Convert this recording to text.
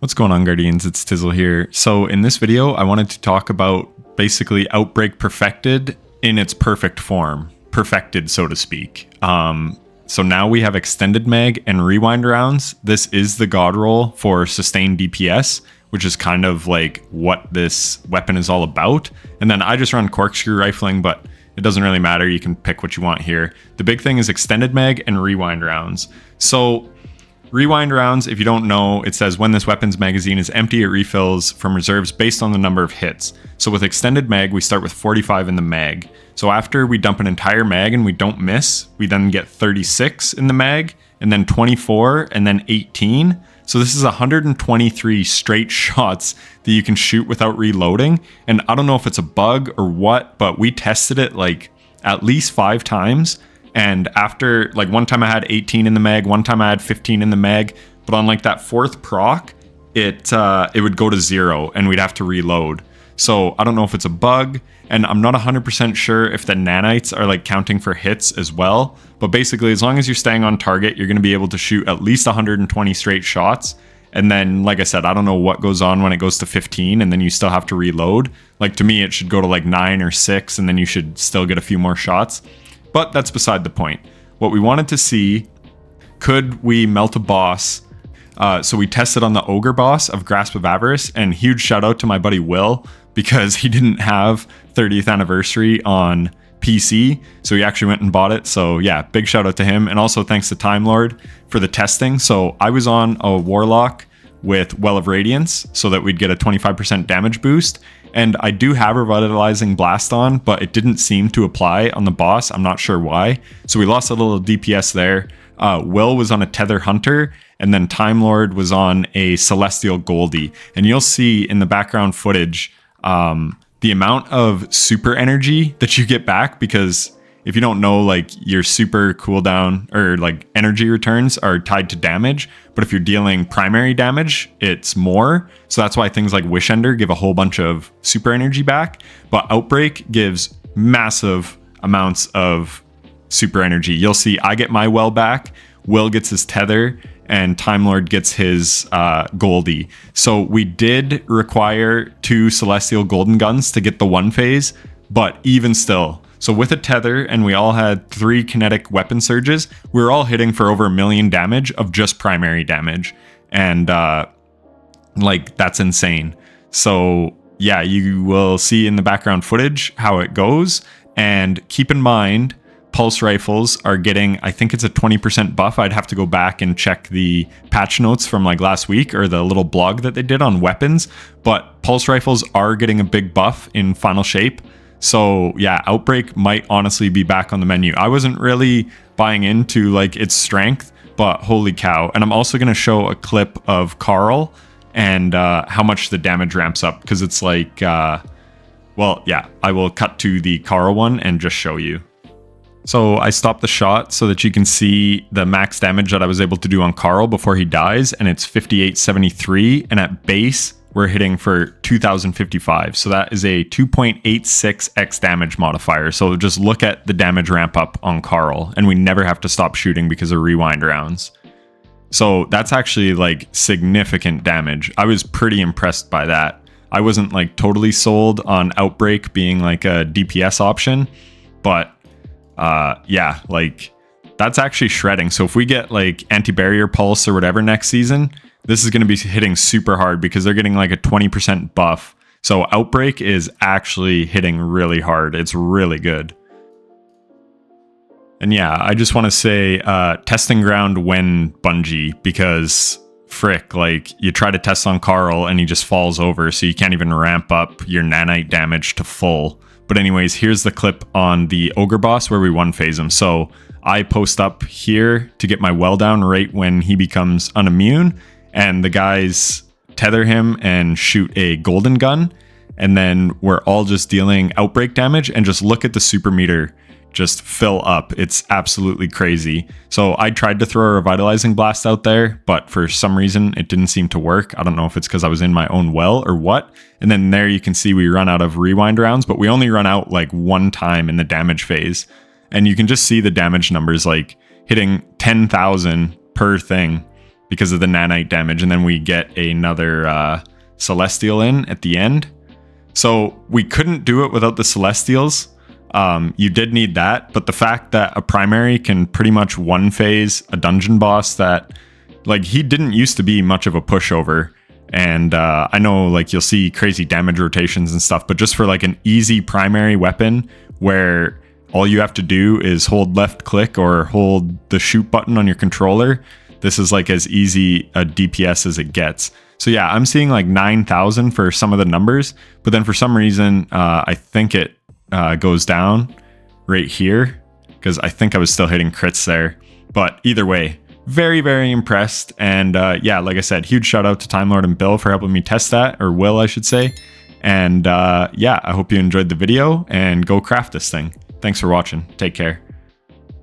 What's going on, Guardians? It's Tizzle here. So in this video, I wanted to talk about basically Outbreak perfected in its perfect form. Perfected, so to speak. So now we have extended mag and rewind rounds. This is the Godroll for sustained DPS, which is kind of like what this weapon is all about. And then I just run corkscrew rifling, but it doesn't really matter. You can pick what you want here. The big thing is extended mag and rewind rounds. So rewind rounds, if you don't know, it says when this weapon's magazine is empty, it refills from reserves based on the number of hits. So with extended mag, we start with 45 in the mag. So after we dump an entire mag and we don't miss, we then get 36 in the mag, and then 24, and then 18. So this is 123 straight shots that you can shoot without reloading. And I don't know if it's a bug or what, but we tested it like at least 5 times. And after, like, one time I had 18 in the mag, one time I had 15 in the mag, but on like that 4th proc, it would go to 0 and we'd have to reload. So I don't know if it's a bug, and I'm not 100% sure if the nanites are like counting for hits as well. But basically, as long as you're staying on target, you're going to be able to shoot at least 120 straight shots. And then, like I said, I don't know what goes on when it goes to 15 and then you still have to reload. Like, to me, it should go to like 9 or 6 and then you should still get a few more shots. But that's beside the point. What we wanted to see, could we melt a boss? So we tested on the Ogre boss of Grasp of Avarice, and huge shout out to my buddy Will, because he didn't have 30th anniversary on PC, so he actually went and bought it. So yeah, big shout out to him, and also thanks to Time Lord for the testing. So I was on a Warlock with Well of Radiance so that we'd get a 25% damage boost. And I do have Revitalizing Blast on, but it didn't seem to apply on the boss. I'm not sure why. So we lost a little DPS there. Will was on a Tether Hunter, and then Time Lord was on a Celestial Goldie. And you'll see in the background footage the amount of super energy that you get back, because if you don't know, like, your super cooldown or like energy returns are tied to damage, but if you're dealing primary damage, it's more. So that's why things like Wish Ender give a whole bunch of super energy back, but Outbreak gives massive amounts of super energy. You'll see I get my well back, Will gets his tether, and Time Lord gets his Goldie. So we did require 2 Celestial Golden Guns to get the 1 phase, but even still, so with a tether, and we all had 3 kinetic weapon surges, we were all hitting for over 1 million damage of just primary damage. And like, that's insane. So yeah, you will see in the background footage how it goes. And keep in mind, pulse rifles are getting, I think it's a 20% buff. I'd have to go back and check the patch notes from like last week, or the little blog that they did on weapons. But pulse rifles are getting a big buff in Final Shape. So yeah, Outbreak might honestly be back on the menu. I wasn't really buying into like its strength, but holy cow. And I'm also going to show a clip of Carl and how much the damage ramps up, because it's like, well, yeah, I will cut to the Carl one and just show you. So I stopped the shot so that you can see the max damage that I was able to do on Carl before he dies, and it's 5873, and at base we're hitting for 2055. So that is a 2.86x damage modifier. So just look at the damage ramp up on Carl, and we never have to stop shooting because of rewind rounds. So that's actually like significant damage. I was pretty impressed by that. I wasn't like totally sold on Outbreak being like a DPS option, but yeah, like, that's actually shredding. So if we get like anti-barrier pulse or whatever next season, this is going to be hitting super hard, because they're getting like a 20% buff. So Outbreak is actually hitting really hard. It's really good. And yeah, I just want to say testing ground when Bungie, because frick, like, you try to test on Carl and he just falls over, so you can't even ramp up your nanite damage to full. But anyways, here's the clip on the Ogre boss where we 1-phase him. So I post up here to get my well down right when he becomes unimmune, and the guys tether him and shoot a golden gun, and then we're all just dealing Outbreak damage, and just look at the super meter just fill up. It's absolutely crazy. So I tried to throw a Revitalizing Blast out there, but for some reason it didn't seem to work. I don't know if it's because I was in my own well or what. And then there you can see we run out of rewind rounds, but we only run out like 1 time in the damage phase. And you can just see the damage numbers like hitting 10,000 per thing. because of the nanite damage, and then we get another celestial in at the end. So we couldn't do it without the celestials. You did need that, but the fact that a primary can pretty much one phase a dungeon boss that, like, he didn't used to be much of a pushover. And I know, like, you'll see crazy damage rotations and stuff, but just for like an easy primary weapon where all you have to do is hold left click or hold the shoot button on your controller, this is like as easy a DPS as it gets. So yeah, I'm seeing like 9,000 for some of the numbers, but then for some reason, I think it goes down right here because I think I was still hitting crits there. But either way, very, very impressed. And yeah, like I said, huge shout out to Time Lord and Bill for helping me test that, or Will, I should say. And yeah, I hope you enjoyed the video and go craft this thing. Thanks for watching. Take care.